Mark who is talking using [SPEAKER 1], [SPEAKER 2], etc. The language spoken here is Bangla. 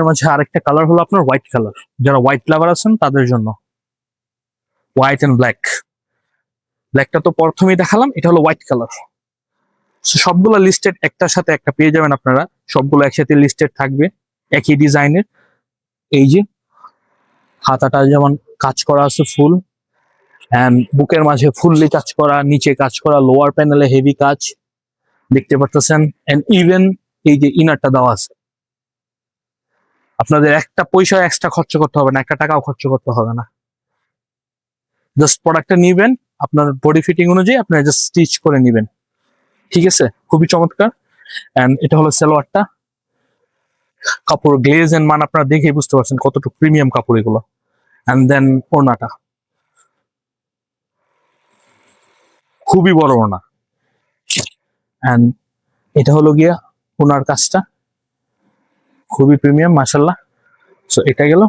[SPEAKER 1] এর মাঝে আরেকটা কালার হলো আপনার হোয়াইট কালার, যারা হোয়াইট লাভার আছেন তাদের জন্য। হোয়াইট এন্ড ব্ল্যাক, ব্ল্যাকটা তো প্রথমেই দেখালাম, এটা হলো হোয়াইট কালার। সবগুলো লিস্টেড একটার সাথে একটা পেয়ে যাবেন আপনারা, সবগুলো একসাথে লিস্টেড থাকবে একই ডিজাইনের। এই যে হাতাটা যেমন কাজ করা আছে ফুল, এন্ড বুকের মাঝে ফুললি কাজ করা, নিচে কাজ করা, লোয়ার প্যানেলে হেভি কাজ দেখতে পারতেছেন। এন্ড ইভেন এই যে ইনারটা দেওয়া আছে, আপনাদের একটা পয়সা এক্সট্রা খরচ করতে হবে না, একটা টাকাও খরচ করতে হবে না। জাস্ট প্রোডাক্টটা নিবেন, আপনার বডি ফিটিং অনুযায়ী আপনারা জাস্ট স্টিচ করে নিবেন, ঠিক আছে? খুবই চমৎকার। এন্ড এটা হলো সালোয়ারটা, কাপড় গ্লেজ এন্ড মান আপনারা দেখেই বুঝতে পারছেন কতটুকু প্রিমিয়াম কাপড় এগুলো। এন্ড দেন ওড়নাটা খুবই বড় ওড়না, এন্ড এটা হলো গিয়া ওনার কাজটা খুবই প্রিমিয়াম মাশাআল্লাহ। সো এটা গেল